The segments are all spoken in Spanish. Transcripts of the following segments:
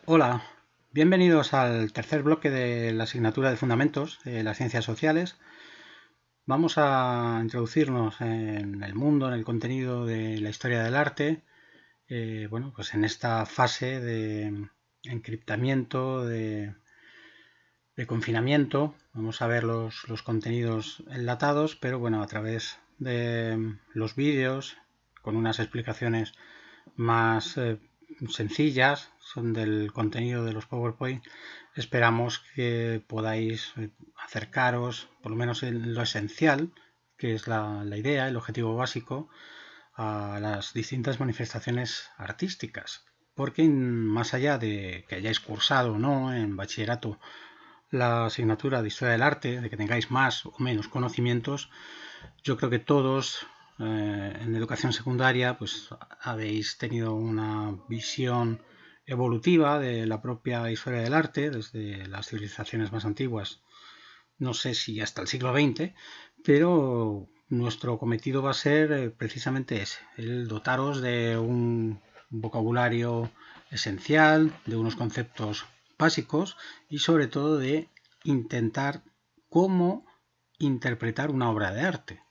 Hola, bienvenidos al tercer bloque de la asignatura de Fundamentos de las Ciencias Sociales. Vamos a introducirnos en el mundo, en el contenido de la historia del arte, pues en esta fase de encriptamiento, de confinamiento. Vamos a ver los contenidos enlatados, pero bueno, a través de los vídeos, con unas explicaciones más sencillas, son del contenido de los PowerPoint. Esperamos que podáis acercaros, por lo menos en lo esencial, que es la idea, el objetivo básico, a las distintas manifestaciones artísticas. Porque más allá de que hayáis cursado o no en bachillerato la asignatura de Historia del Arte, de que tengáis más o menos conocimientos, yo creo que todos en educación secundaria pues habéis tenido una visión evolutiva de la propia historia del arte desde las civilizaciones más antiguas, no sé si hasta el siglo XX, pero nuestro cometido va a ser precisamente ese, el dotaros de un vocabulario esencial, de unos conceptos básicos y sobre todo de intentar cómo interpretar una obra de arte,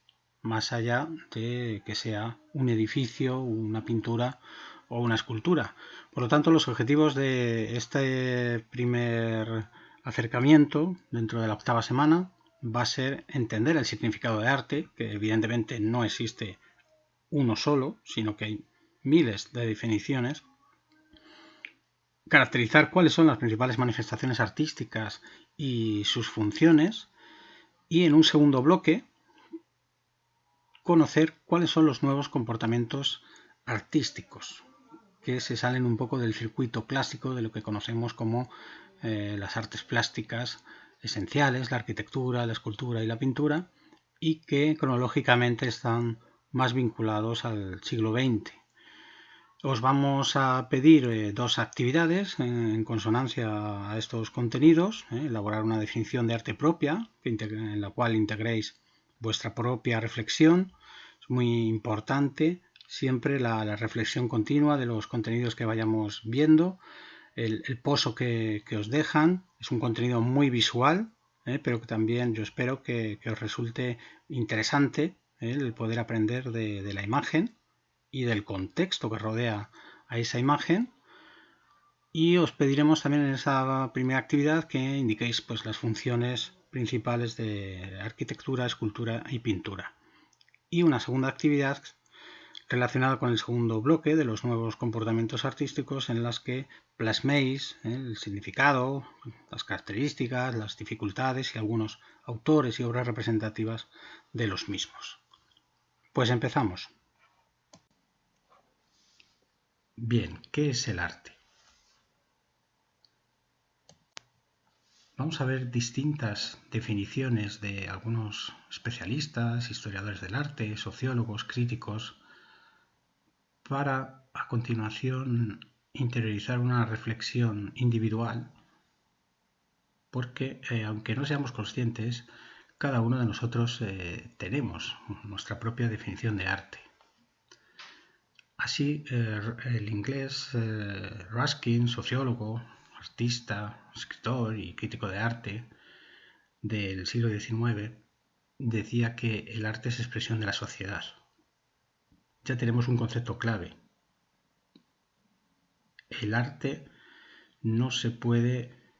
más allá de que sea un edificio, una pintura o una escultura. Por lo tanto, los objetivos de este primer acercamiento dentro de la octava semana va a ser entender el significado de arte, que evidentemente no existe uno solo, sino que hay miles de definiciones, caracterizar cuáles son las principales manifestaciones artísticas y sus funciones, y en un segundo bloque conocer cuáles son los nuevos comportamientos artísticos que se salen un poco del circuito clásico de lo que conocemos como las artes plásticas esenciales, la arquitectura, la escultura y la pintura, y que cronológicamente están más vinculados al siglo XX. Os vamos a pedir dos actividades en consonancia a estos contenidos, elaborar una definición de arte propia, en la cual integréis vuestra propia reflexión. Es muy importante siempre la reflexión continua de los contenidos que vayamos viendo, el pozo que os dejan. Es un contenido muy visual, pero que también yo espero que os resulte interesante el poder aprender de la imagen y del contexto que rodea a esa imagen. Y os pediremos también en esa primera actividad que indiquéis pues, las funciones principales de arquitectura, escultura y pintura. Y una segunda actividad relacionada con el segundo bloque de los nuevos comportamientos artísticos en las que plasméis el significado, las características, las dificultades y algunos autores y obras representativas de los mismos. Pues empezamos. Bien, ¿qué es el arte? Vamos a ver distintas definiciones de algunos especialistas, historiadores del arte, sociólogos, críticos, para a continuación interiorizar una reflexión individual, porque aunque no seamos conscientes, cada uno de nosotros tenemos nuestra propia definición de arte. Así, el inglés Ruskin, sociólogo, artista, escritor y crítico de arte del siglo XIX, decía que el arte es expresión de la sociedad. Ya tenemos un concepto clave. El arte no se puede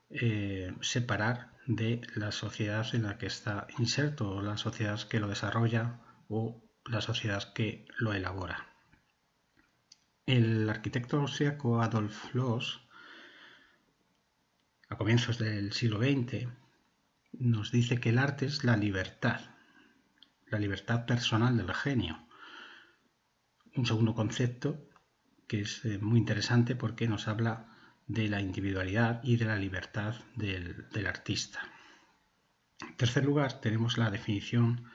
separar de la sociedad en la que está inserto, o la sociedad que lo desarrolla o la sociedad que lo elabora. El arquitecto austriaco Adolf Loos, a comienzos del siglo XX, nos dice que el arte es la libertad personal del genio. Un segundo concepto que es muy interesante porque nos habla de la individualidad y de la libertad del artista. En tercer lugar, tenemos la definición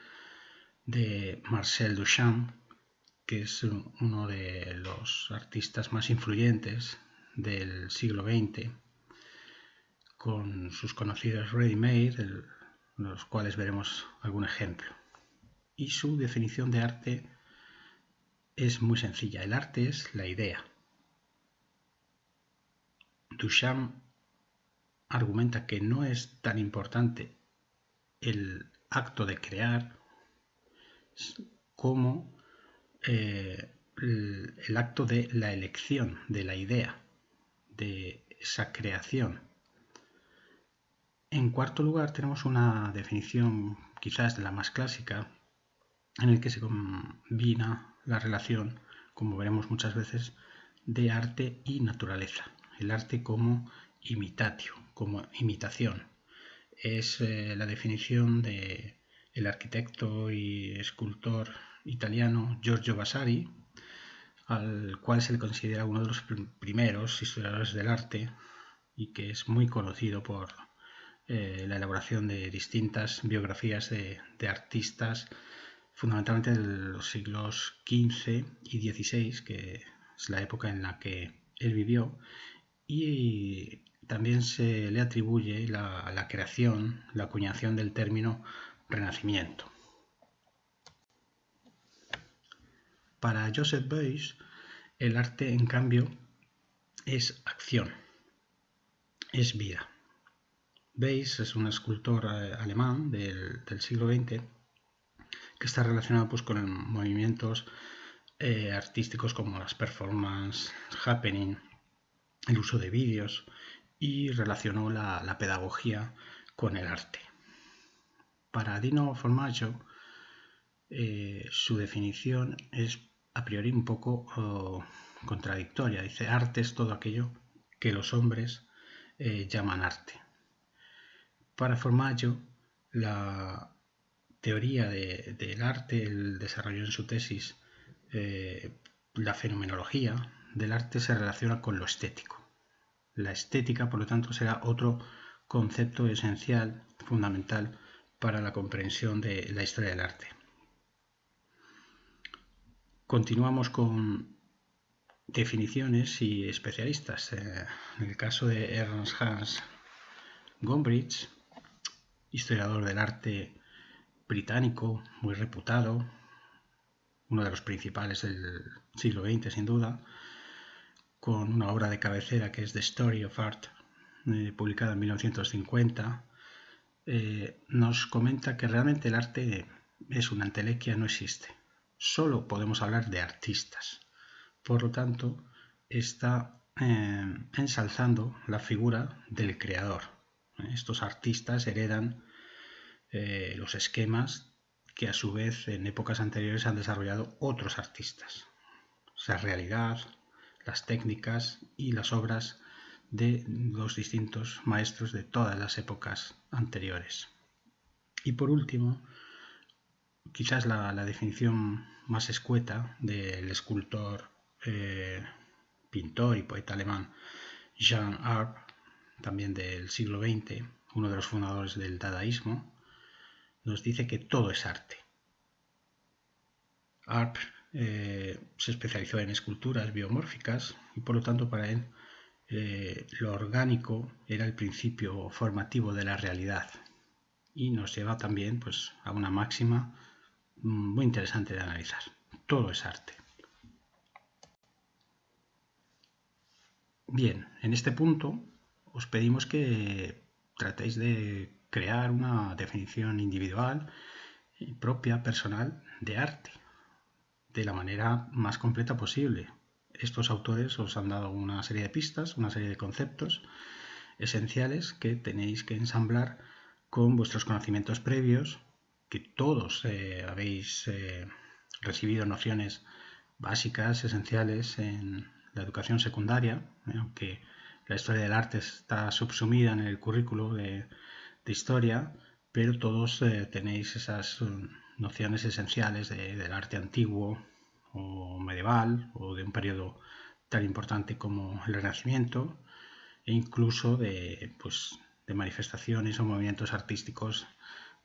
de Marcel Duchamp, que es uno de los artistas más influyentes del siglo XX, con sus conocidos ready-made, de los cuales veremos algún ejemplo. Y su definición de arte es muy sencilla. El arte es la idea. Duchamp argumenta que no es tan importante el acto de crear como el acto de la elección, de la idea, de esa creación. En cuarto lugar, tenemos una definición quizás de la más clásica, en el que se combina la relación, como veremos muchas veces, de arte y naturaleza. El arte como imitatio, como imitación. Es la definición del arquitecto y escultor italiano Giorgio Vasari, al cual se le considera uno de los primeros historiadores del arte y que es muy conocido por la elaboración de distintas biografías de artistas, fundamentalmente de los siglos XV y XVI, que es la época en la que él vivió, y también se le atribuye la creación, la acuñación del término Renacimiento. Para Joseph Beuys, el arte, en cambio, es acción, es vida. Beuys es un escultor alemán del siglo XX que está relacionado pues, con movimientos artísticos como las performances, happening, el uso de vídeos, y relacionó la pedagogía con el arte. Para Dino Formaggio, su definición es a priori un poco contradictoria. Dice, arte es todo aquello que los hombres llaman arte. Para Formaggio, la teoría del arte, él desarrolló en su tesis la fenomenología del arte se relaciona con lo estético. La estética, por lo tanto, será otro concepto esencial, fundamental, para la comprensión de la historia del arte. Continuamos con definiciones y especialistas. En el caso de Ernst Hans Gombrich, historiador del arte británico, muy reputado, uno de los principales del siglo XX sin duda, con una obra de cabecera que es The Story of Art, publicada en 1950, nos comenta que realmente el arte es una entelequia, no existe. Solo podemos hablar de artistas. Por lo tanto, está ensalzando la figura del creador. Estos artistas heredan los esquemas que a su vez en épocas anteriores han desarrollado otros artistas. Esa realidad, las técnicas y las obras de los distintos maestros de todas las épocas anteriores. Y por último, quizás la definición más escueta del escultor, pintor y poeta alemán Jean Arp, también del siglo XX, uno de los fundadores del dadaísmo, nos dice que todo es arte. Arp se especializó en esculturas biomórficas y por lo tanto para él lo orgánico era el principio formativo de la realidad y nos lleva también pues, a una máxima muy interesante de analizar. Todo es arte. Bien, en este punto os pedimos que tratéis de crear una definición individual y propia, personal, de arte, de la manera más completa posible. Estos autores os han dado una serie de pistas, una serie de conceptos esenciales que tenéis que ensamblar con vuestros conocimientos previos, que todos habéis recibido nociones básicas, esenciales en la educación secundaria, aunque la historia del arte está subsumida en el currículo de historia, pero todos tenéis esas nociones esenciales del arte antiguo o medieval o de un periodo tan importante como el Renacimiento e incluso de manifestaciones o movimientos artísticos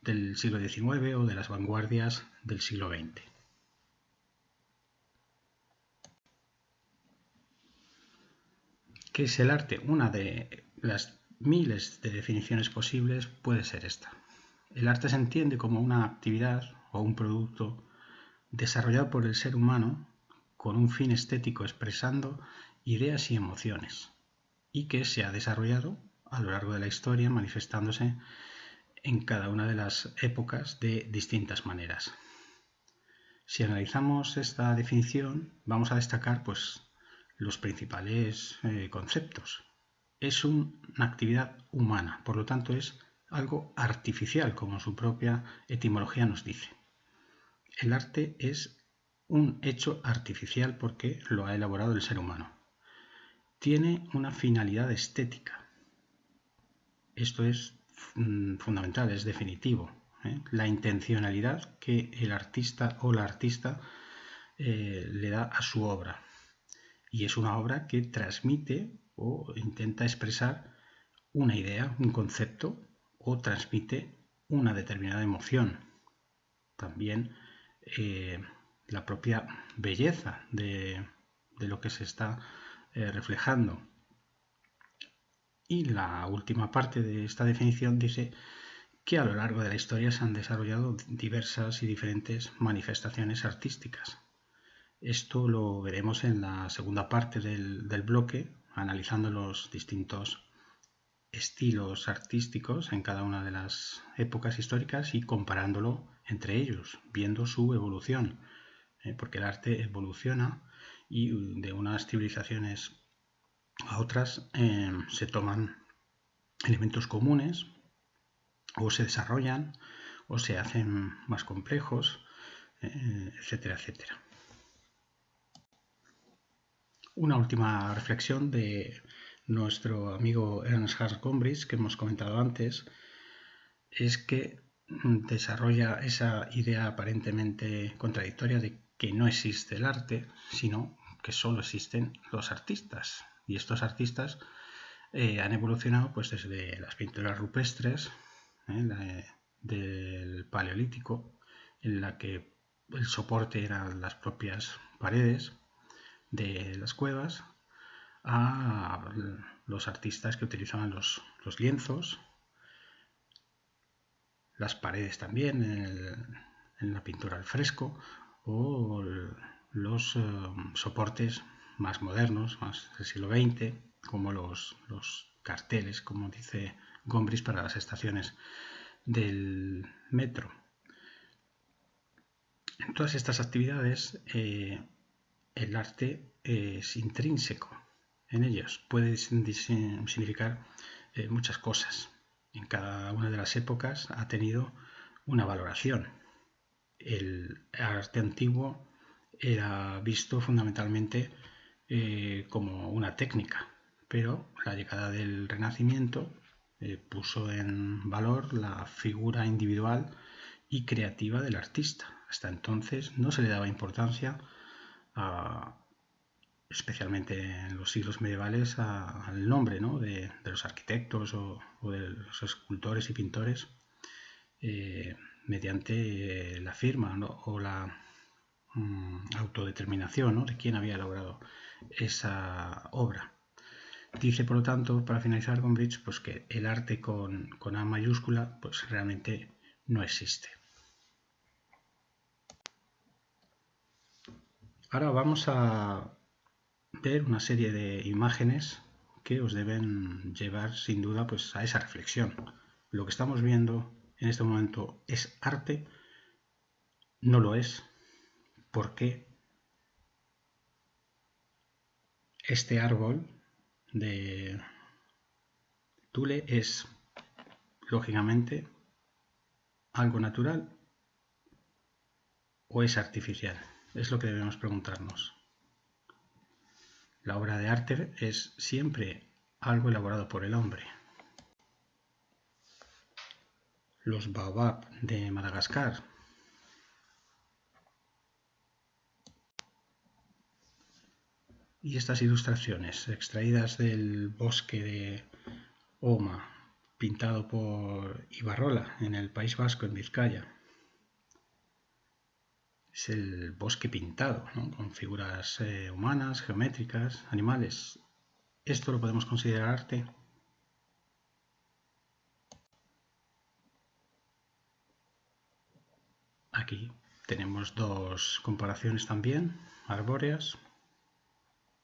del siglo XIX o de las vanguardias del siglo XX. ¿Qué es el arte? Una de las miles de definiciones posibles puede ser esta. El arte se entiende como una actividad o un producto desarrollado por el ser humano con un fin estético expresando ideas y emociones. y que se ha desarrollado a lo largo de la historia, manifestándose en cada una de las épocas de distintas maneras. Si analizamos esta definición, vamos a destacar pues, los principales conceptos. Es una actividad humana, por lo tanto es algo artificial, como su propia etimología nos dice. El arte es un hecho artificial porque lo ha elaborado el ser humano. Tiene una finalidad estética. Esto es fundamental, es definitivo. La intencionalidad que el artista o la artista le da a su obra. Y es una obra que transmite o intenta expresar una idea, un concepto, o transmite una determinada emoción. También la propia belleza de lo que se está reflejando. Y la última parte de esta definición dice que a lo largo de la historia se han desarrollado diversas y diferentes manifestaciones artísticas. Esto lo veremos en la segunda parte del bloque, analizando los distintos estilos artísticos en cada una de las épocas históricas y comparándolo entre ellos, viendo su evolución, porque el arte evoluciona y de unas civilizaciones a otras se toman elementos comunes o se desarrollan o se hacen más complejos, etcétera, etcétera. Una última reflexión de nuestro amigo Ernst Hans Gombrich, que hemos comentado antes, es que desarrolla esa idea aparentemente contradictoria de que no existe el arte, sino que solo existen los artistas. Y estos artistas han evolucionado pues, desde las pinturas rupestres del Paleolítico, en la que el soporte eran las propias paredes de las cuevas, a los artistas que utilizaban los lienzos, las paredes también, en la pintura al fresco, o los soportes más modernos, más del siglo XX, como los carteles, como dice Gombrich, para las estaciones del metro. En todas estas actividades el arte es intrínseco en ellos, puede significar muchas cosas. En cada una de las épocas ha tenido una valoración. El arte antiguo era visto fundamentalmente como una técnica, pero la llegada del Renacimiento puso en valor la figura individual y creativa del artista. Hasta entonces no se le daba importancia especialmente en los siglos medievales, al nombre, ¿no?, de los arquitectos o de los escultores y pintores mediante la firma, ¿no?, o la autodeterminación, ¿no?, de quién había elaborado esa obra. Dice, por lo tanto, para finalizar Gombrich, pues que el arte con A mayúscula pues realmente no existe. Ahora vamos a ver una serie de imágenes que os deben llevar sin duda pues a esa reflexión. Lo que estamos viendo en este momento es arte, no lo es, porque este árbol de tule es lógicamente algo natural o es artificial. Es lo que debemos preguntarnos. La obra de arte es siempre algo elaborado por el hombre. Los baobab de Madagascar y estas ilustraciones extraídas del bosque de Oma, pintado por Ibarrola en el País Vasco, en Vizcaya. Es el bosque pintado, ¿no?, con figuras humanas, geométricas, animales. ¿Esto lo podemos considerar arte? Aquí tenemos dos comparaciones también, arbóreas.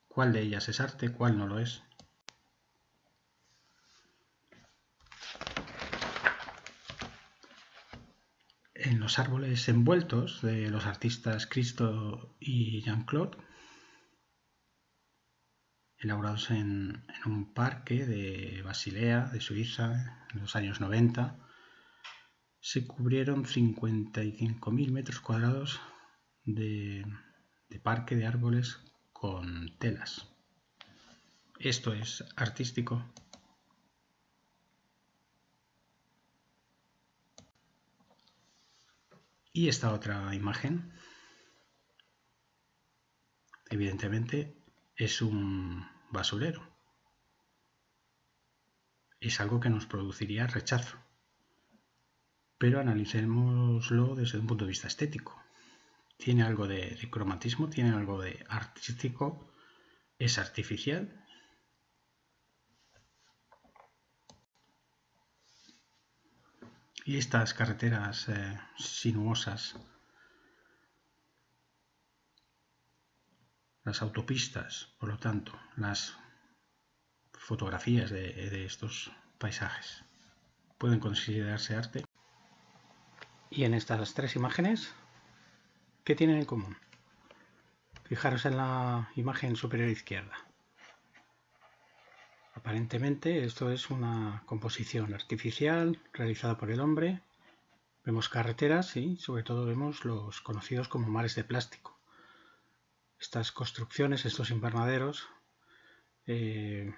¿Cuál de ellas es arte? ¿Cuál no lo es? los árboles envueltos de los artistas Christo y Jean-Claude, elaborados en un parque de Basilea, de Suiza, en los años 90. Se cubrieron 55.000 metros cuadrados de parque de árboles con telas. Esto es artístico. Y esta otra imagen, evidentemente, es un basurero. Es algo que nos produciría rechazo. Pero analicémoslo desde un punto de vista estético. Tiene algo de cromatismo, tiene algo de artístico, es artificial. Y estas carreteras sinuosas, las autopistas, por lo tanto, las fotografías de estos paisajes, pueden considerarse arte. Y en estas tres imágenes, ¿qué tienen en común? Fijaros en la imagen superior izquierda. Aparentemente esto es una composición artificial realizada por el hombre. Vemos carreteras y sobre todo vemos los conocidos como mares de plástico. Estas construcciones, estos invernaderos que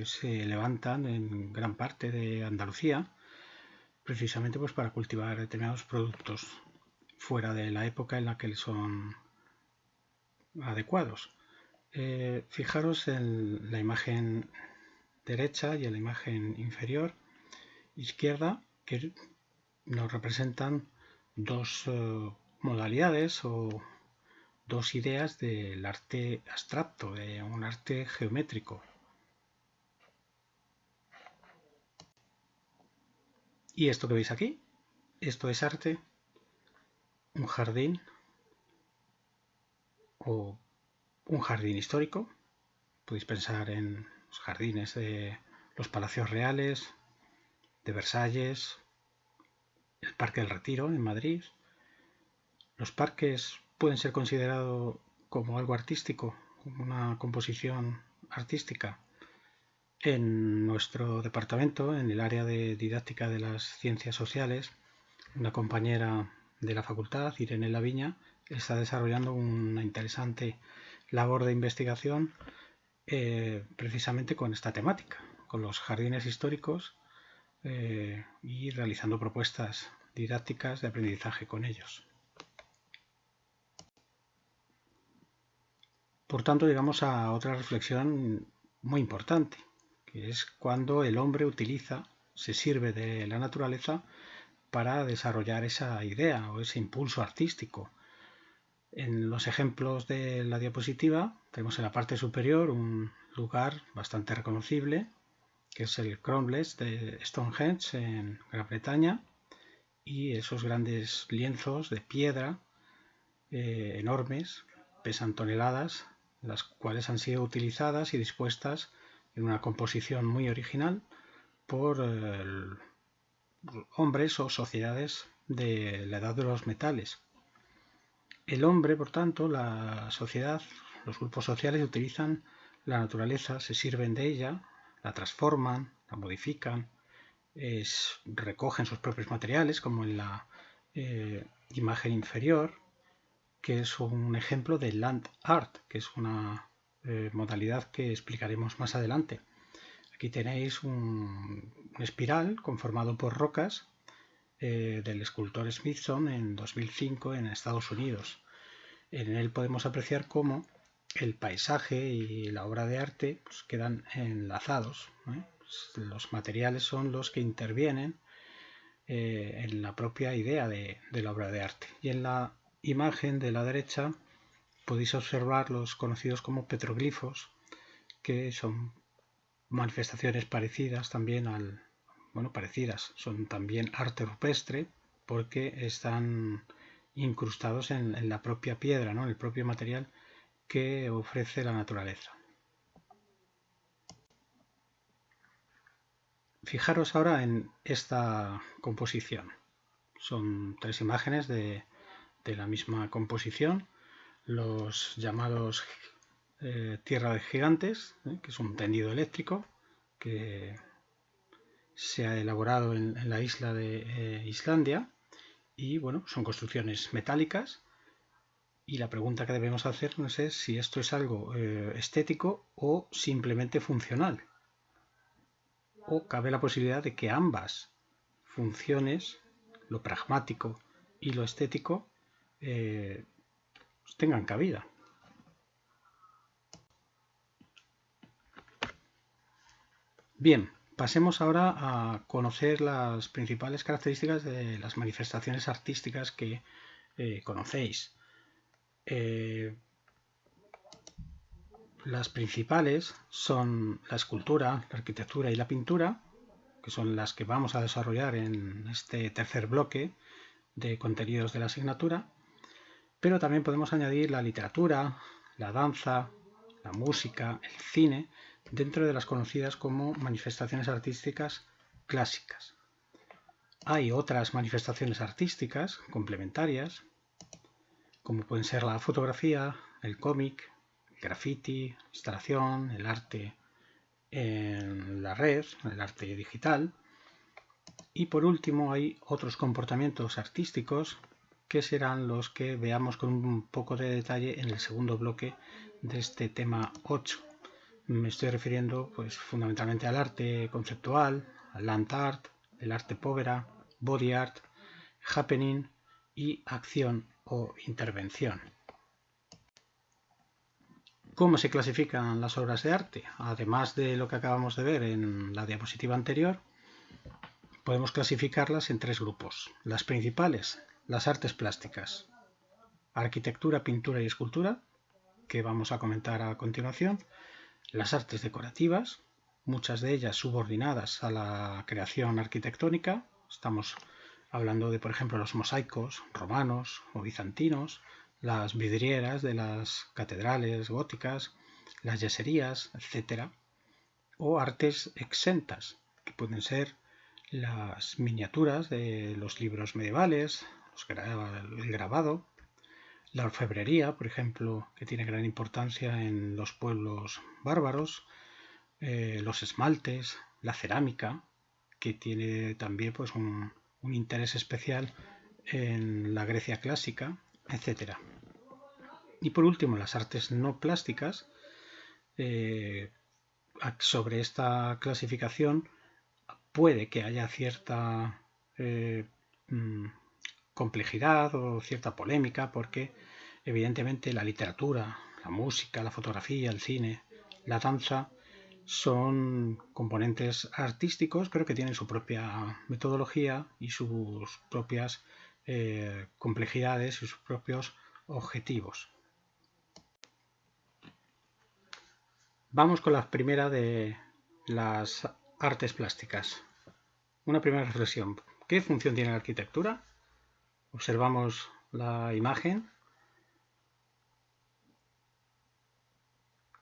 se levantan en gran parte de Andalucía precisamente pues para cultivar determinados productos fuera de la época en la que son adecuados. Fijaros en la imagen derecha y en la imagen inferior izquierda que nos representan dos modalidades o dos ideas del arte abstracto, de un arte geométrico. Y esto que veis aquí, esto es arte, un jardín o un jardín histórico. Podéis pensar en los jardines de los palacios reales, de Versalles, el Parque del Retiro en Madrid. Los parques pueden ser considerados como algo artístico, como una composición artística. En nuestro departamento, en el área de didáctica de las ciencias sociales, una compañera de la facultad, Irene Laviña, está desarrollando una interesante labor de investigación precisamente con esta temática, con los jardines históricos y realizando propuestas didácticas de aprendizaje con ellos. Por tanto, llegamos a otra reflexión muy importante, que es cuando el hombre se sirve de la naturaleza para desarrollar esa idea o ese impulso artístico. En los ejemplos de la diapositiva tenemos en la parte superior un lugar bastante reconocible, que es el Cromlech de Stonehenge en Gran Bretaña, y esos grandes lienzos de piedra enormes, pesan toneladas, las cuales han sido utilizadas y dispuestas en una composición muy original por hombres o sociedades de la edad de los metales. El hombre, por tanto, la sociedad, los grupos sociales utilizan la naturaleza, se sirven de ella, la transforman, la modifican, recogen sus propios materiales, como en la imagen inferior, que es un ejemplo de land art, que es una modalidad que explicaremos más adelante. Aquí tenéis un espiral conformado por rocas del escultor Smithson en 2005 en Estados Unidos. En él podemos apreciar cómo el paisaje y la obra de arte pues, quedan enlazados. Los materiales son los que intervienen en la propia idea de la obra de arte. Y en la imagen de la derecha podéis observar los conocidos como petroglifos, que son manifestaciones parecidas también son también arte rupestre porque están incrustados en la propia piedra, ¿no? En el propio material que ofrece la naturaleza. Fijaros ahora en esta composición. Son 3 imágenes de la misma composición, los llamados tierra de gigantes, que es un tendido eléctrico que se ha elaborado en la isla de Islandia, y bueno, son construcciones metálicas, y la pregunta que debemos hacernos es si esto es algo estético o simplemente funcional, o cabe la posibilidad de que ambas funciones, lo pragmático y lo estético, tengan cabida. Bien, pasemos ahora a conocer las principales características de las manifestaciones artísticas que conocéis. Las principales son la escultura, la arquitectura y la pintura, que son las que vamos a desarrollar en este tercer bloque de contenidos de la asignatura, pero también podemos añadir la literatura, la danza, la música, el cine, dentro de las conocidas como manifestaciones artísticas clásicas. Hay otras manifestaciones artísticas complementarias, como pueden ser la fotografía, el cómic, el graffiti, instalación, el arte en la red, el arte digital. Y por último hay otros comportamientos artísticos que serán los que veamos con un poco de detalle en el segundo bloque de este tema 8. Me estoy refiriendo pues fundamentalmente al arte conceptual, al land art, el arte povera, body art, happening y acción o intervención. ¿Cómo se clasifican las obras de arte? Además de lo que acabamos de ver en la diapositiva anterior, podemos clasificarlas en 3 grupos. Las principales, las artes plásticas, arquitectura, pintura y escultura, que vamos a comentar a continuación, las artes decorativas, muchas de ellas subordinadas a la creación arquitectónica. Estamos hablando de, por ejemplo, los mosaicos romanos o bizantinos, las vidrieras de las catedrales góticas, las yeserías, etc. O artes exentas, que pueden ser las miniaturas de los libros medievales, el grabado, la orfebrería, por ejemplo, que tiene gran importancia en los pueblos bárbaros, los esmaltes, la cerámica, que tiene también pues, un interés especial en la Grecia clásica, etc. Y por último, las artes no plásticas. Sobre esta clasificación puede que haya cierta complejidad o cierta polémica, porque evidentemente la literatura, la música, la fotografía, el cine, la danza son componentes artísticos, pero que tienen su propia metodología y sus propias complejidades y sus propios objetivos. Vamos con la primera de las artes plásticas. Una primera reflexión. ¿Qué función tiene la arquitectura? Observamos la imagen.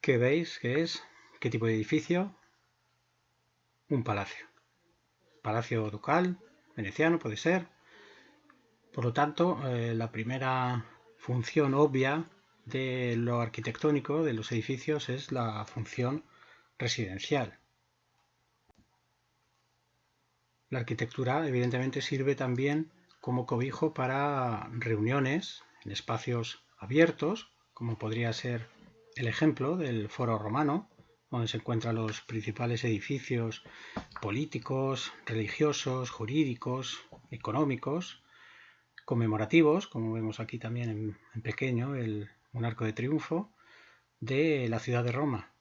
¿Qué veis que es? ¿Qué tipo de edificio? Un palacio. Palacio ducal, veneciano puede ser. Por lo tanto, la primera función obvia de lo arquitectónico de los edificios es la función residencial. La arquitectura evidentemente sirve también como cobijo para reuniones en espacios abiertos, como podría ser el ejemplo del Foro Romano, donde se encuentran los principales edificios políticos, religiosos, jurídicos, económicos, conmemorativos, como vemos aquí también en pequeño, un arco de triunfo de la ciudad de Roma.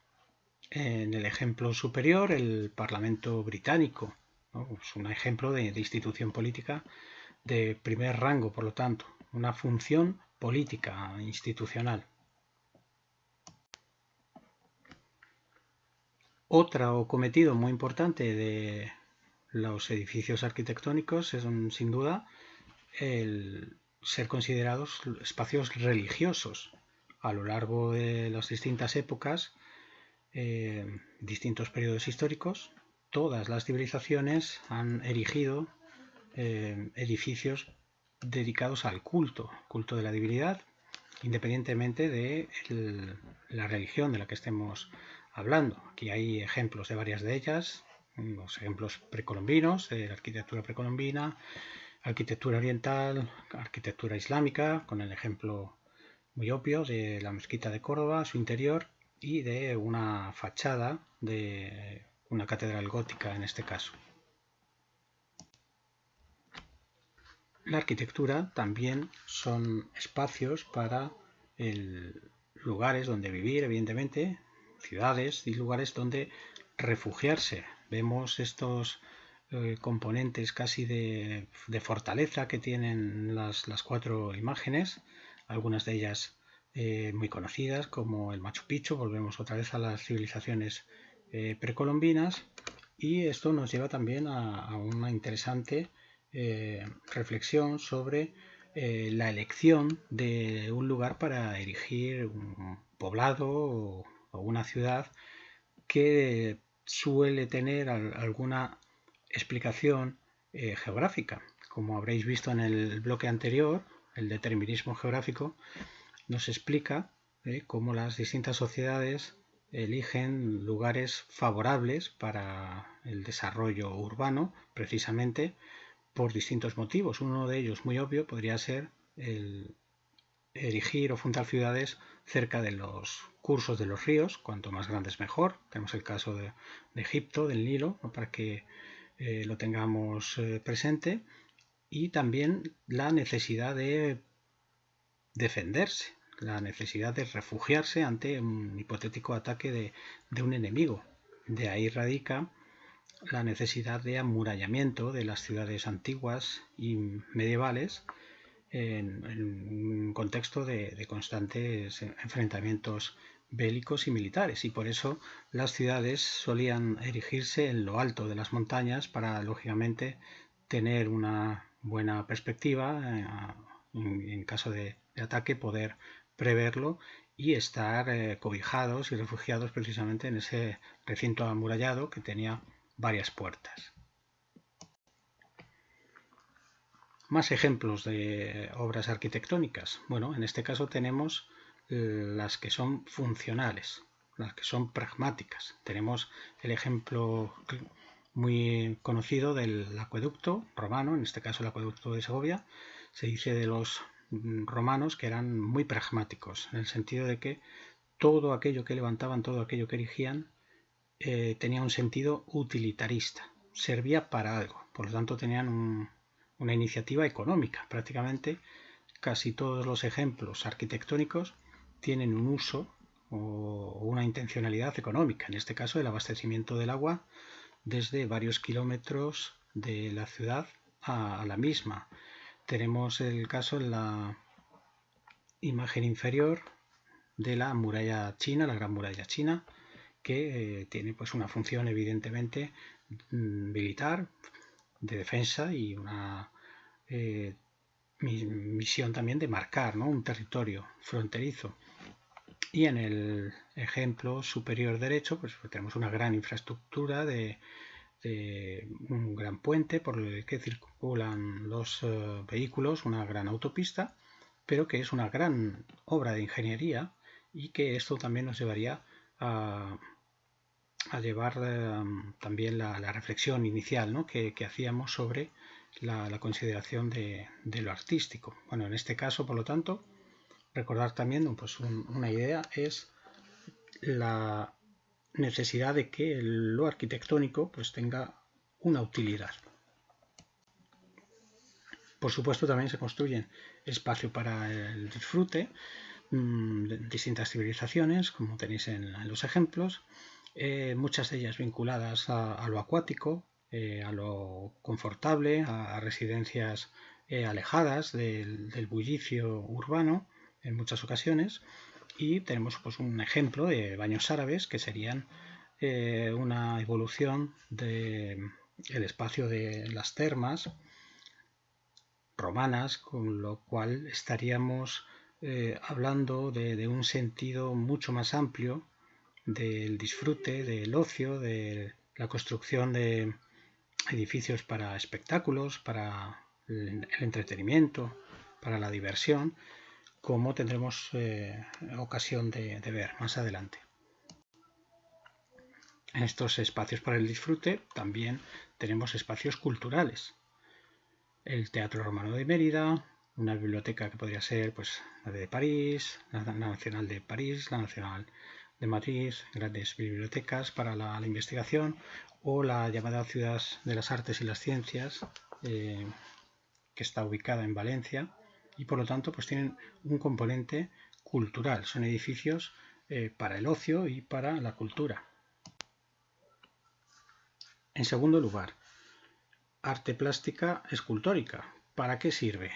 En el ejemplo superior, el Parlamento británico, ¿no? Es un ejemplo de institución política de primer rango, por lo tanto, una función política institucional. Otro cometido muy importante de los edificios arquitectónicos es, sin duda, el ser considerados espacios religiosos. A lo largo de las distintas épocas, distintos periodos históricos, todas las civilizaciones han erigido edificios dedicados al culto de la divinidad, independientemente de la religión de la que estemos hablando. Aquí hay ejemplos de varias de ellas, los ejemplos precolombinos, de la arquitectura precolombina, arquitectura oriental, arquitectura islámica, con el ejemplo muy obvio de la mezquita de Córdoba, su interior, y de una fachada de una catedral gótica en este caso. La arquitectura también son espacios para lugares donde vivir, evidentemente, ciudades y lugares donde refugiarse. Vemos estos componentes casi de fortaleza que tienen las cuatro imágenes, algunas de ellas muy conocidas como el Machu Picchu. Volvemos otra vez a las civilizaciones precolombinas, y esto nos lleva también a una interesante reflexión sobre la elección de un lugar para erigir un poblado o una ciudad que suele tener alguna explicación geográfica. Como habréis visto en el bloque anterior, el determinismo geográfico nos explica cómo las distintas sociedades eligen lugares favorables para el desarrollo urbano, precisamente por distintos motivos. Uno de ellos, muy obvio, podría ser el erigir o fundar ciudades cerca de los cursos de los ríos, cuanto más grandes mejor. Tenemos el caso de Egipto, del Nilo, ¿no?, para que lo tengamos presente, y también la necesidad de defenderse, la necesidad de refugiarse ante un hipotético ataque de un enemigo. De ahí radica la necesidad de amurallamiento de las ciudades antiguas y medievales en un contexto de constantes enfrentamientos bélicos y militares, y por eso las ciudades solían erigirse en lo alto de las montañas para, lógicamente, tener una buena perspectiva en caso de ataque, poder preverlo y estar cobijados y refugiados precisamente en ese recinto amurallado que tenía varias puertas. Más ejemplos de obras arquitectónicas. Bueno, en este caso tenemos las que son funcionales, las que son pragmáticas. Tenemos el ejemplo muy conocido del acueducto romano, en este caso el acueducto de Segovia. Se dice de los romanos que eran muy pragmáticos, en el sentido de que todo aquello que levantaban, todo aquello que erigían, tenía un sentido utilitarista, servía para algo, por lo tanto tenían una iniciativa económica. Prácticamente casi todos los ejemplos arquitectónicos tienen un uso o una intencionalidad económica, en este caso el abastecimiento del agua desde varios kilómetros de la ciudad a la misma. Tenemos el caso en la imagen inferior de la muralla china, la Gran Muralla China, que tiene pues una función evidentemente militar, de defensa, y una misión también de marcar, ¿no?, un territorio fronterizo. Y en el ejemplo superior derecho pues tenemos una gran infraestructura de un gran puente por el que circulan los vehículos, una gran autopista, pero que es una gran obra de ingeniería, y que esto también nos llevaría a llevar también la reflexión inicial, ¿no?, que hacíamos sobre la consideración de lo artístico. Bueno, en este caso, por lo tanto, recordar también pues una idea es la necesidad de que lo arquitectónico pues tenga una utilidad. Por supuesto, también se construyen espacio para el disfrute, distintas civilizaciones, como tenéis en los ejemplos, muchas de ellas vinculadas a lo acuático, a lo confortable, a residencias alejadas del bullicio urbano en muchas ocasiones. Y tenemos pues un ejemplo de baños árabes, que serían una evolución del espacio de las termas romanas, con lo cual estaríamos hablando de un sentido mucho más amplio del disfrute, del ocio, de la construcción de edificios para espectáculos, para el entretenimiento, para la diversión, como tendremos ocasión de ver más adelante. En estos espacios para el disfrute también tenemos espacios culturales. El Teatro Romano de Mérida, una biblioteca que podría ser pues, la de París, la Nacional de París, la Nacional de Madrid, grandes bibliotecas para la investigación, o la llamada Ciudad de las Artes y las Ciencias, que está ubicada en Valencia, y por lo tanto pues tienen un componente cultural. Son edificios para el ocio y para la cultura. En segundo lugar, arte plástica escultórica. ¿Para qué sirve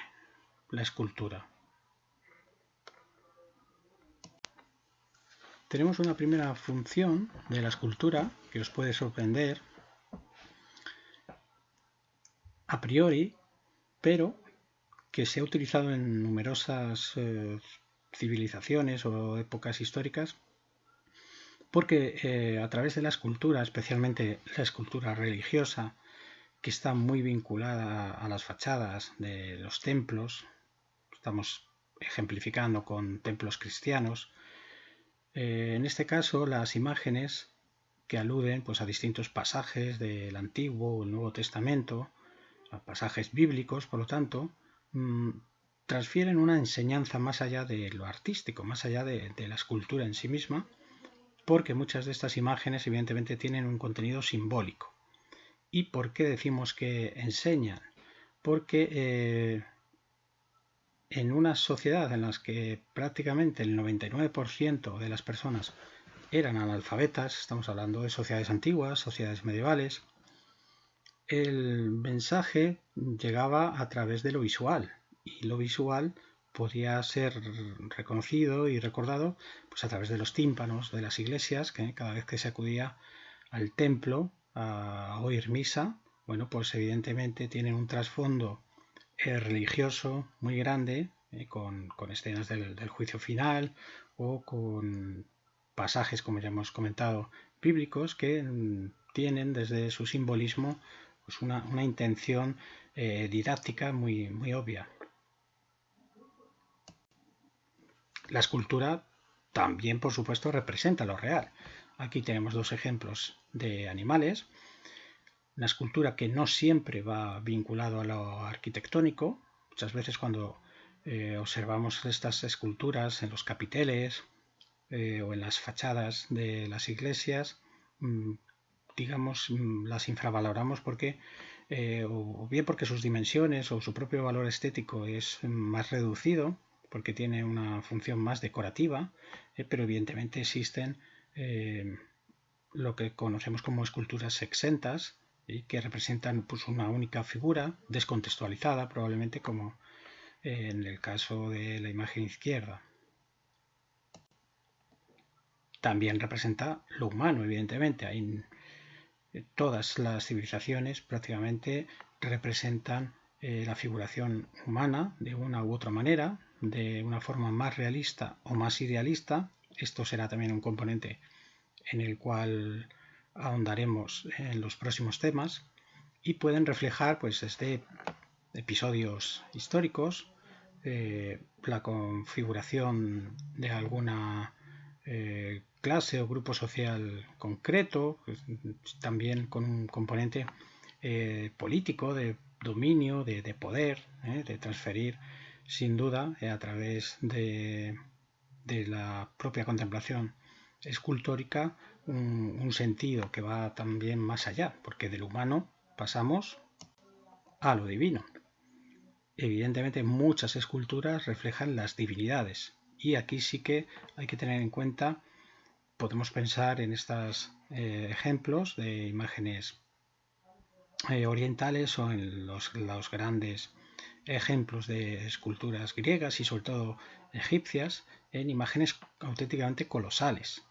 la escultura? Tenemos una primera función de la escultura que os puede sorprender a priori, pero que se ha utilizado en numerosas civilizaciones o épocas históricas, porque a través de la escultura, especialmente la escultura religiosa, que está muy vinculada a las fachadas de los templos, estamos ejemplificando con templos cristianos, en este caso las imágenes que aluden pues, a distintos pasajes del Antiguo o el Nuevo Testamento, a pasajes bíblicos, por lo tanto, transfieren una enseñanza más allá de lo artístico, más allá de la escultura en sí misma, porque muchas de estas imágenes evidentemente tienen un contenido simbólico. ¿Y por qué decimos que enseñan? Porque en una sociedad en la que prácticamente el 99% de las personas eran analfabetas, estamos hablando de sociedades antiguas, sociedades medievales, el mensaje llegaba a través de lo visual, y lo visual podía ser reconocido y recordado pues a través de los tímpanos de las iglesias, que cada vez que se acudía al templo a oír misa, bueno, pues evidentemente tienen un trasfondo religioso muy grande, con escenas del juicio final o con pasajes, como ya hemos comentado, bíblicos que tienen desde su simbolismo pues una intención didáctica muy, muy obvia. La escultura también, por supuesto, representa lo real. Aquí tenemos dos ejemplos de animales. Una escultura que no siempre va vinculado a lo arquitectónico. Muchas veces cuando observamos estas esculturas en los capiteles o en las fachadas de las iglesias, digamos, las infravaloramos porque o bien porque sus dimensiones o su propio valor estético es más reducido, porque tiene una función más decorativa, pero evidentemente existen lo que conocemos como esculturas exentas, que representan pues, una única figura, descontextualizada probablemente, como en el caso de la imagen izquierda. También representa lo humano, evidentemente. Todas las civilizaciones prácticamente representan la figuración humana de una u otra manera, de una forma más realista o más idealista. Esto será también un componente en el cual ahondaremos en los próximos temas, y pueden reflejar pues desde episodios históricos, la configuración de alguna clase o grupo social concreto, pues, también con un componente político, de dominio, de poder, de transferir sin duda a través de la propia contemplación escultórica un sentido que va también más allá, porque del humano pasamos a lo divino. Evidentemente muchas esculturas reflejan las divinidades, y aquí sí que hay que tener en cuenta, podemos pensar en estos ejemplos de imágenes orientales o en los grandes ejemplos de esculturas griegas y sobre todo egipcias, en imágenes auténticamente colosales,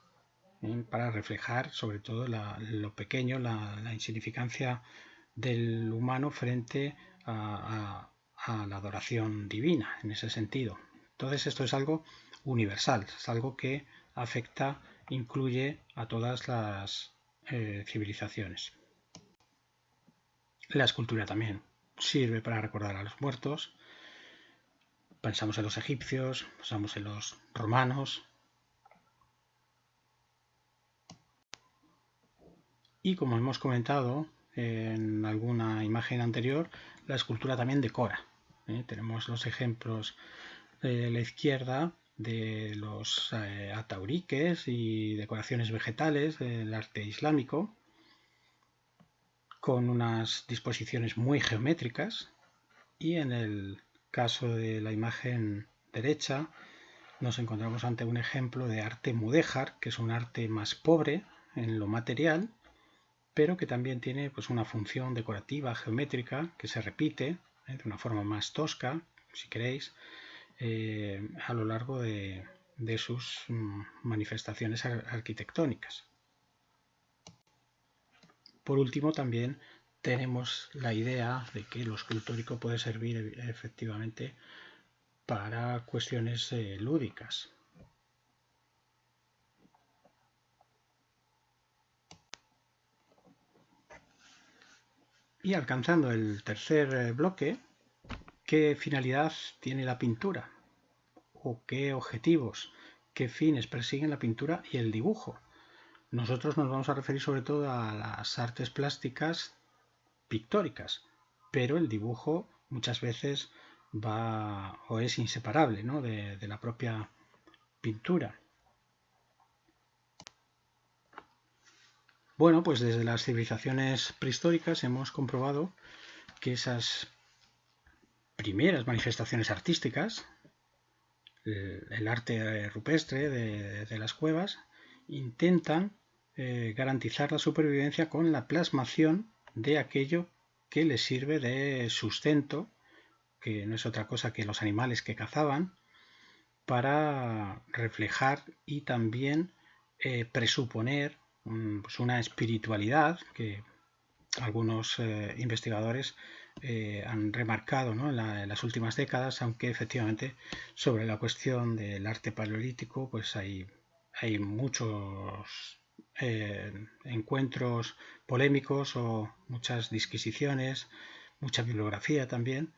para reflejar sobre todo lo pequeño, la insignificancia del humano frente a la adoración divina, en ese sentido. Entonces esto es algo universal, es algo que afecta, incluye a todas las civilizaciones. La escultura también sirve para recordar a los muertos. Pensamos en los egipcios, pensamos en los romanos. Y como hemos comentado en alguna imagen anterior, la escultura también decora. Tenemos los ejemplos de la izquierda de los atauriques y decoraciones vegetales del arte islámico, con unas disposiciones muy geométricas, y en el caso de la imagen derecha nos encontramos ante un ejemplo de arte mudéjar, que es un arte más pobre en lo material, pero que también tiene pues, una función decorativa geométrica que se repite de una forma más tosca, si queréis, a lo largo de sus manifestaciones arquitectónicas. Por último, también tenemos la idea de que lo escultórico puede servir efectivamente para cuestiones lúdicas. Y alcanzando el tercer bloque, ¿qué finalidad tiene la pintura? ¿O qué objetivos, qué fines persiguen la pintura y el dibujo? Nosotros nos vamos a referir sobre todo a las artes plásticas pictóricas, pero el dibujo muchas veces va o es inseparable, ¿no?, de la propia pintura. Bueno, pues desde las civilizaciones prehistóricas hemos comprobado que esas primeras manifestaciones artísticas, el arte rupestre de las cuevas, intentan garantizar la supervivencia con la plasmación de aquello que les sirve de sustento, que no es otra cosa que los animales que cazaban, para reflejar y también presuponer pues una espiritualidad que algunos investigadores han remarcado, ¿no?, en las últimas décadas, aunque efectivamente sobre la cuestión del arte paleolítico pues hay muchos encuentros polémicos o muchas disquisiciones, mucha bibliografía también,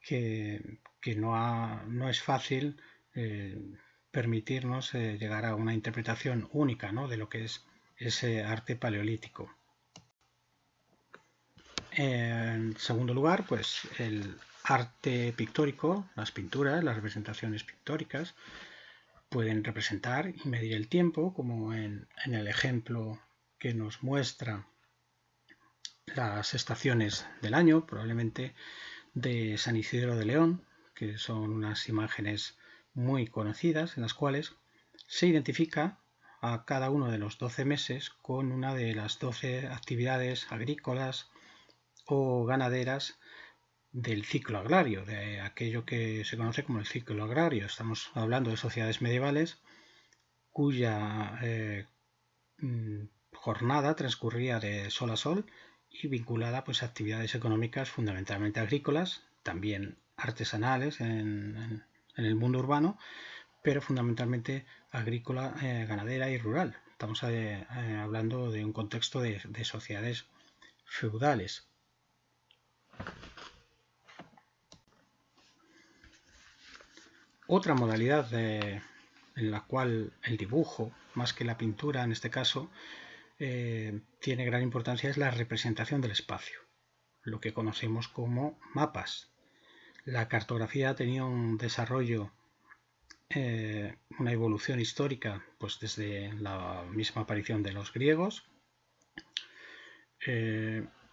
que no es fácil permitirnos llegar a una interpretación única, ¿no?, de lo que es ese arte paleolítico. En segundo lugar, pues el arte pictórico, las pinturas, las representaciones pictóricas, pueden representar y medir el tiempo, como en el ejemplo que nos muestra las estaciones del año, probablemente de San Isidro de León, que son unas imágenes muy conocidas en las cuales se identifica a cada uno de los 12 meses con una de las 12 actividades agrícolas o ganaderas del ciclo agrario, de aquello que se conoce como el ciclo agrario. Estamos hablando de sociedades medievales cuya jornada transcurría de sol a sol y vinculada pues, a actividades económicas fundamentalmente agrícolas, también artesanales en el mundo urbano, pero fundamentalmente agrícola, ganadera y rural. Estamos hablando de un contexto de sociedades feudales. Otra modalidad en la cual el dibujo, más que la pintura en este caso, tiene gran importancia es la representación del espacio, lo que conocemos como mapas. La cartografía ha tenido un desarrollo, una evolución histórica, pues desde la misma aparición de los griegos,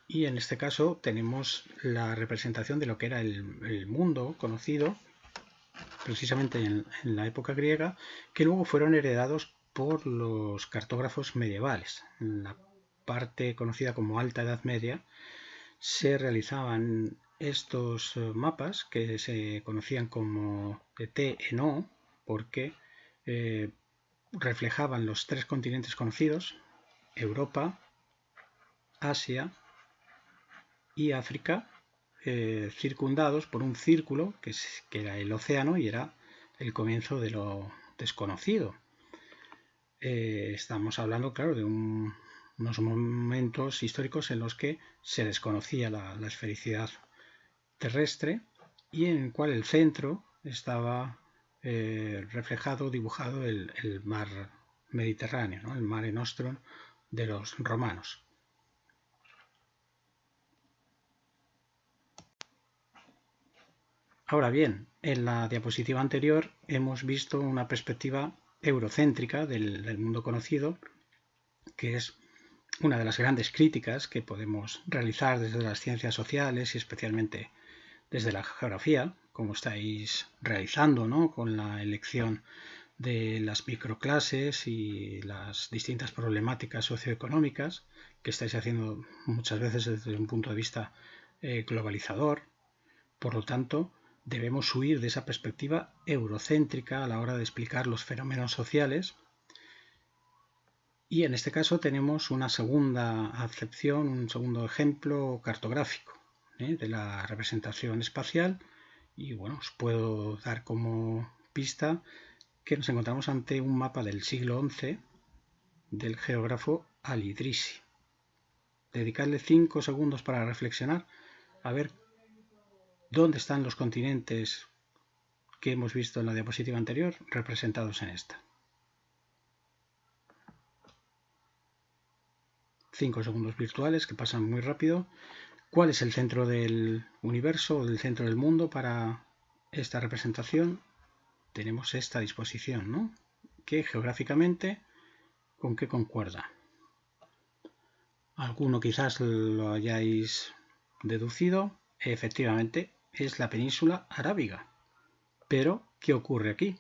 y en este caso tenemos la representación de lo que era el mundo conocido precisamente en la época griega, que luego fueron heredados por los cartógrafos medievales. En la parte conocida como Alta Edad Media se realizaban estos mapas que se conocían como de T en O, porque reflejaban los tres continentes conocidos: Europa, Asia y África, circundados por un círculo que era el océano y era el comienzo de lo desconocido. Estamos hablando, claro, de un unos momentos históricos en los que se desconocía la esfericidad terrestre y en el cual el centro estaba reflejado, dibujado el mar Mediterráneo, ¿no? El Mare Nostrum de los romanos. Ahora bien, en la diapositiva anterior hemos visto una perspectiva eurocéntrica del mundo conocido, que es una de las grandes críticas que podemos realizar desde las ciencias sociales y especialmente desde la geografía, como estáis realizando, ¿no? Con la elección de las microclases y las distintas problemáticas socioeconómicas que estáis haciendo muchas veces desde un punto de vista globalizador. Por lo tanto, debemos huir de esa perspectiva eurocéntrica a la hora de explicar los fenómenos sociales. Y en este caso tenemos una segunda acepción, un segundo ejemplo cartográfico de la representación espacial. Y bueno, os puedo dar como pista que nos encontramos ante un mapa del siglo XI del geógrafo Al-Idrisi. Dedicarle 5 segundos para reflexionar a ver dónde están los continentes que hemos visto en la diapositiva anterior representados en esta. 5 segundos virtuales que pasan muy rápido. ¿Cuál es el centro del universo o del centro del mundo para esta representación? Tenemos esta disposición, ¿no? Que geográficamente, ¿con qué concuerda? Alguno quizás lo hayáis deducido. Efectivamente, es la península arábiga. Pero, ¿qué ocurre aquí?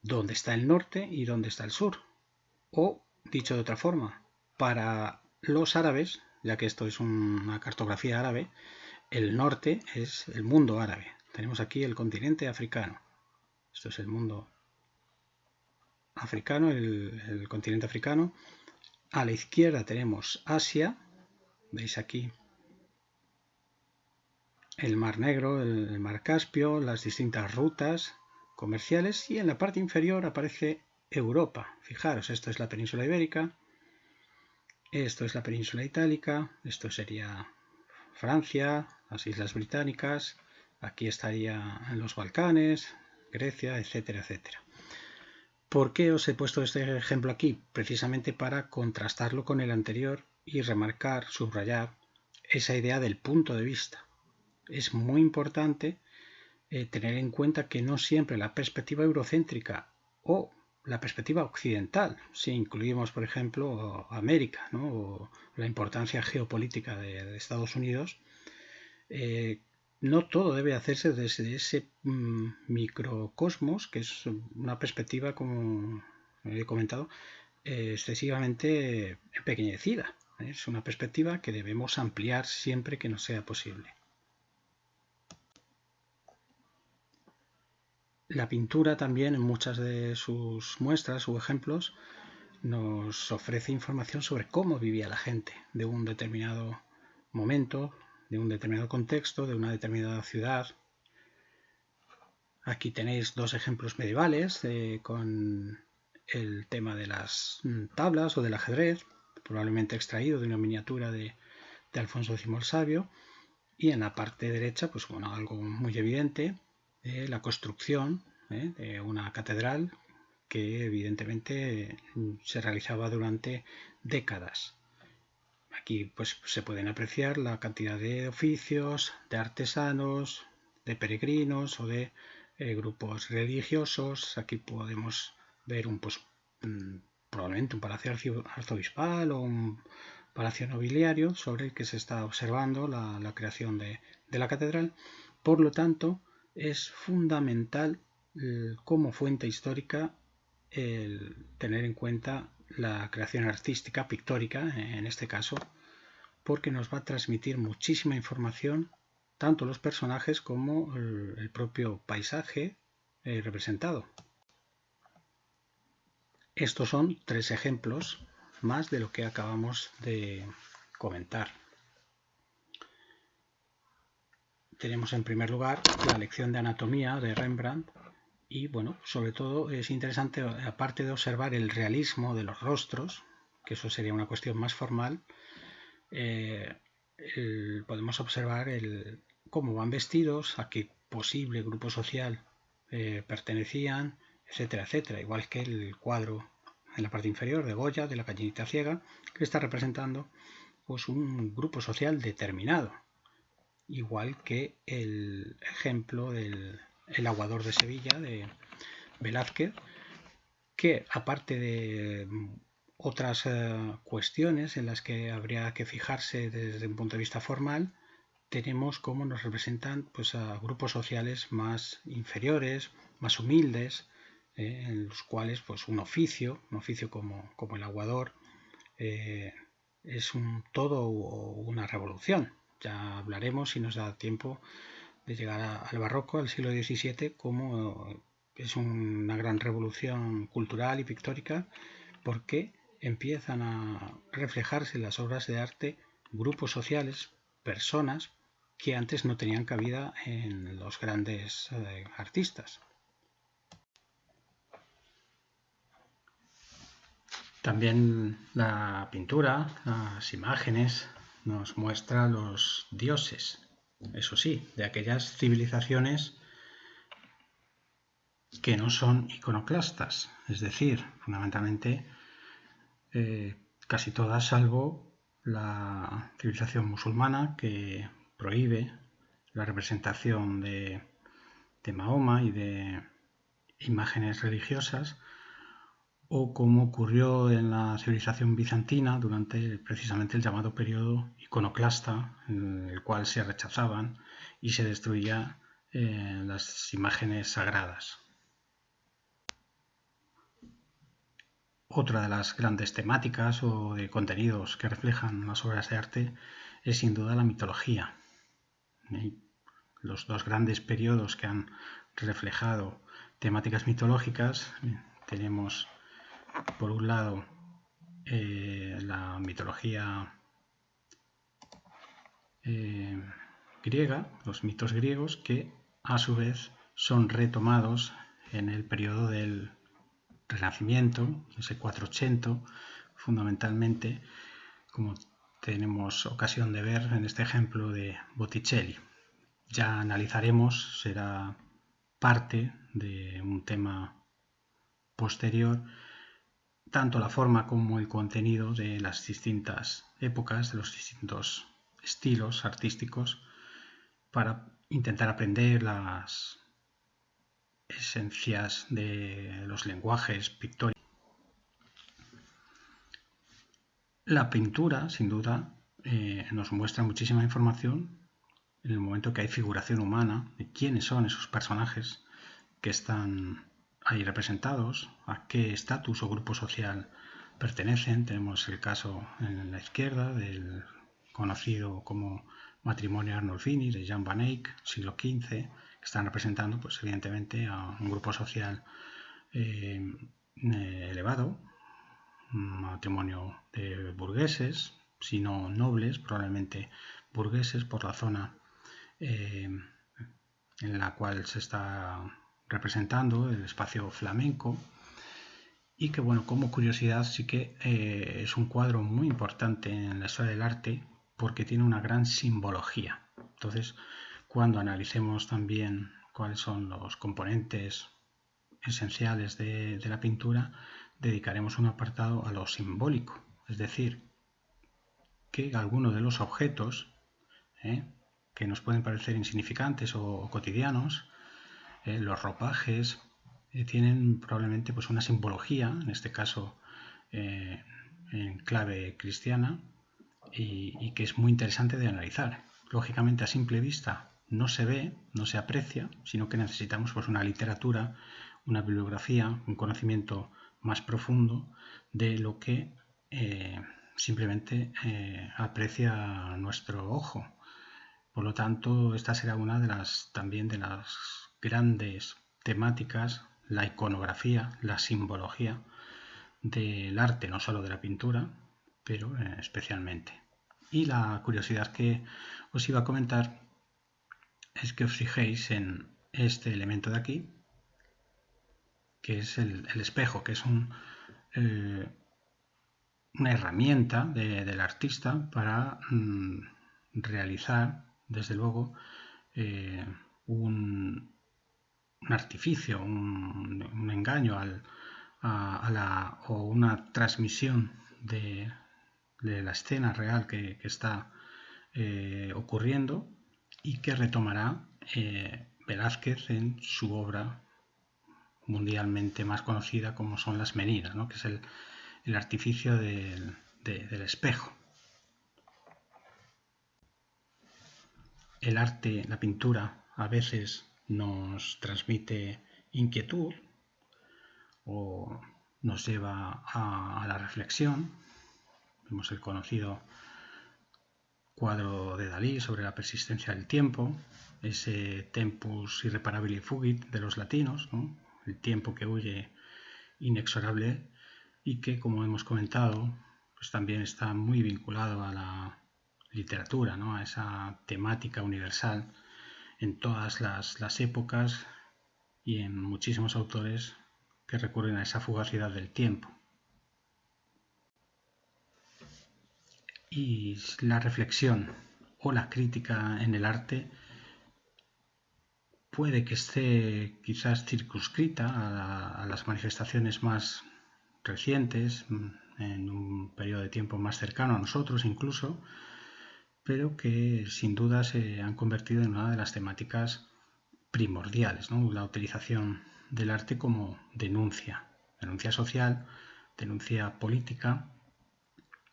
¿Dónde está el norte y dónde está el sur? O, dicho de otra forma, para los árabes, ya que esto es una cartografía árabe, el norte es el mundo árabe. Tenemos aquí el continente africano. Esto es el mundo africano, el continente africano. A la izquierda tenemos Asia. Veis aquí el Mar Negro, el Mar Caspio, las distintas rutas comerciales. Y en la parte inferior aparece Europa. Fijaros, esto es la península ibérica. Esto es la península itálica. Esto sería Francia, las Islas Británicas. Aquí estaría en los Balcanes, Grecia, etcétera, etcétera. ¿Por qué os he puesto este ejemplo aquí? Precisamente para contrastarlo con el anterior y remarcar, subrayar esa idea del punto de vista. Es muy importante tener en cuenta que no siempre la perspectiva eurocéntrica o la perspectiva occidental, si incluimos, por ejemplo, América, ¿no? O la importancia geopolítica de Estados Unidos, no todo debe hacerse desde ese microcosmos, que es una perspectiva, como he comentado, excesivamente empequeñecida. Es una perspectiva que debemos ampliar siempre que nos sea posible. La pintura también, en muchas de sus muestras o ejemplos, nos ofrece información sobre cómo vivía la gente de un determinado momento, de un determinado contexto, de una determinada ciudad. Aquí tenéis dos ejemplos medievales con el tema de las tablas o del ajedrez, probablemente extraído de una miniatura de Alfonso X el Sabio. Y en la parte derecha, pues bueno, algo muy evidente, la construcción de una catedral que evidentemente se realizaba durante décadas. Aquí pues se pueden apreciar la cantidad de oficios, de artesanos, de peregrinos o de grupos religiosos. Aquí podemos ver probablemente un palacio arzobispal o un palacio nobiliario sobre el que se está observando la creación de la catedral. Por lo tanto, es fundamental como fuente histórica el tener en cuenta la creación artística, pictórica en este caso, porque nos va a transmitir muchísima información, tanto los personajes como el propio paisaje representado. Estos son 3 ejemplos más de lo que acabamos de comentar. Tenemos en primer lugar la lección de anatomía de Rembrandt y bueno, sobre todo es interesante, aparte de observar el realismo de los rostros, que eso sería una cuestión más formal, podemos observar cómo van vestidos, a qué posible grupo social pertenecían, etcétera, etcétera. Igual que el cuadro en la parte inferior de Goya, de la gallinita ciega, que está representando pues un grupo social determinado. Igual que el ejemplo del El aguador de Sevilla, de Velázquez, que aparte de otras cuestiones en las que habría que fijarse desde un punto de vista formal, tenemos cómo nos representan pues, a grupos sociales más inferiores, más humildes, en los cuales pues, un oficio como el aguador, es todo una revolución. Ya hablaremos, si nos da tiempo, de llegar al barroco, al siglo XVII, como es una gran revolución cultural y pictórica, porque empiezan a reflejarse en las obras de arte grupos sociales, personas que antes no tenían cabida en los grandes artistas. También la pintura, las imágenes, nos muestra los dioses, eso sí, de aquellas civilizaciones que no son iconoclastas, es decir, fundamentalmente casi todas, salvo la civilización musulmana, que prohíbe la representación de Mahoma y de imágenes religiosas, o como ocurrió en la civilización bizantina durante precisamente el llamado periodo iconoclasta, en el cual se rechazaban y se destruían las imágenes sagradas. Otra de las grandes temáticas o de contenidos que reflejan las obras de arte es sin duda la mitología. Los dos grandes periodos que han reflejado temáticas mitológicas, tenemos por un lado la mitología griega, los mitos griegos, que a su vez son retomados en el periodo del Renacimiento, ese 480, fundamentalmente, como tenemos ocasión de ver en este ejemplo de Botticelli. Ya analizaremos, será parte de un tema posterior, tanto la forma como el contenido de las distintas épocas, de los distintos estilos artísticos, para intentar aprender las esencias de los lenguajes pictóricos. La pintura, sin duda, nos muestra muchísima información en el momento que hay figuración humana de quiénes son esos personajes que están ahí representados, a qué estatus o grupo social pertenecen. Tenemos el caso en la izquierda del conocido como Matrimonio Arnolfini de Jan van Eyck, siglo XV, que están representando pues evidentemente a un grupo social elevado, un matrimonio de burgueses, si no nobles, probablemente burgueses, por la zona en la cual se está representando el espacio flamenco, y que, bueno, como curiosidad, sí que es un cuadro muy importante en la historia del arte porque tiene una gran simbología. Entonces, cuando analicemos también cuáles son los componentes esenciales de la pintura, dedicaremos un apartado a lo simbólico, es decir, que algunos de los objetos que nos pueden parecer insignificantes o cotidianos, los ropajes, tienen probablemente pues, una simbología, en este caso en clave cristiana, y que es muy interesante de analizar. Lógicamente, a simple vista no se ve, no se aprecia, sino que necesitamos pues, una literatura, una bibliografía, un conocimiento más profundo de lo que simplemente aprecia nuestro ojo. Por lo tanto, esta será una de las grandes temáticas, la iconografía, la simbología del arte, no solo de la pintura, pero especialmente. Y la curiosidad que os iba a comentar es que os fijéis en este elemento de aquí, que es el espejo, que es una herramienta del artista para realizar, desde luego, un artificio, un engaño o una transmisión de la escena real que está ocurriendo y que retomará Velázquez en su obra mundialmente más conocida como son las Meninas, ¿no? Que es el artificio del espejo. El arte, la pintura, a veces nos transmite inquietud o nos lleva a la reflexión. Vemos el conocido cuadro de Dalí sobre la persistencia del tiempo, ese tempus irreparabili fugit de los latinos, ¿no? El tiempo que huye inexorable y que, como hemos comentado, pues también está muy vinculado a la literatura, ¿no? A esa temática universal en todas las épocas y en muchísimos autores que recurren a esa fugacidad del tiempo. Y la reflexión o la crítica en el arte puede que esté quizás circunscrita a las manifestaciones más recientes, en un periodo de tiempo más cercano a nosotros incluso, pero que sin duda se han convertido en una de las temáticas primordiales, ¿no? La utilización del arte como denuncia social, denuncia política,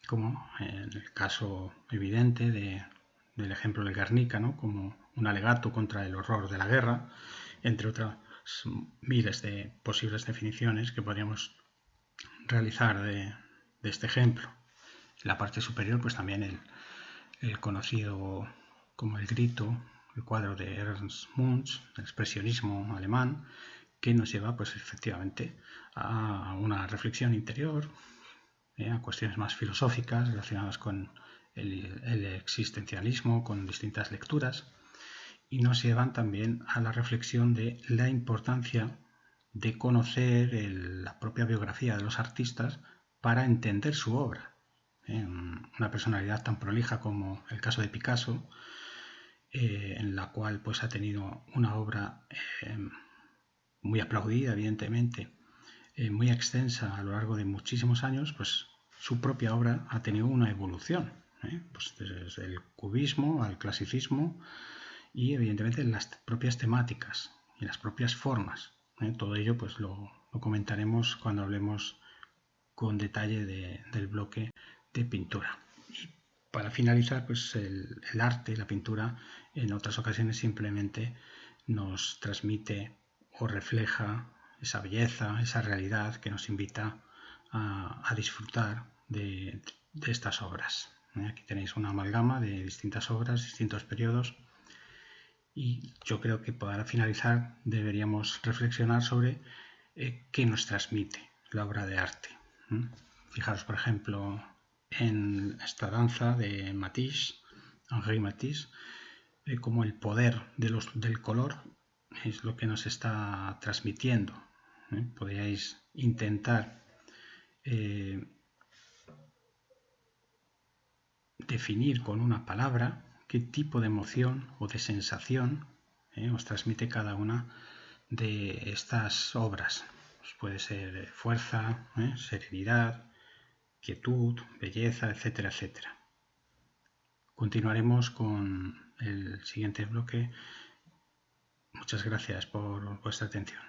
como en el caso evidente del ejemplo del Guernica, ¿no? Como un alegato contra el horror de la guerra, entre otras miles de posibles definiciones que podríamos realizar de este ejemplo. En la parte superior, pues también el conocido como El Grito, el cuadro de Ernst Munch, el expresionismo alemán, que nos lleva pues efectivamente a una reflexión interior, a cuestiones más filosóficas relacionadas con el existencialismo, con distintas lecturas, y nos llevan también a la reflexión de la importancia de conocer la propia biografía de los artistas para entender su obra. Una personalidad tan prolija como el caso de Picasso, en la cual pues ha tenido una obra muy aplaudida, evidentemente, muy extensa a lo largo de muchísimos años, pues su propia obra ha tenido una evolución, pues desde el cubismo al clasicismo y evidentemente las propias temáticas y las propias formas. Todo ello pues lo comentaremos cuando hablemos con detalle del bloque de pintura. Y para finalizar, pues el arte, la pintura, en otras ocasiones simplemente nos transmite o refleja esa belleza, esa realidad que nos invita a disfrutar de estas obras. Aquí tenéis una amalgama de distintas obras, distintos periodos, y yo creo que para finalizar deberíamos reflexionar sobre qué nos transmite la obra de arte. Fijaros, por ejemplo, en esta danza de Matisse, Henri Matisse, como el poder del color es lo que nos está transmitiendo. Podríais intentar definir con una palabra qué tipo de emoción o de sensación os transmite cada una de estas obras. Pues puede ser fuerza, serenidad, quietud, belleza, etcétera, etcétera. Continuaremos con el siguiente bloque. Muchas gracias por vuestra atención.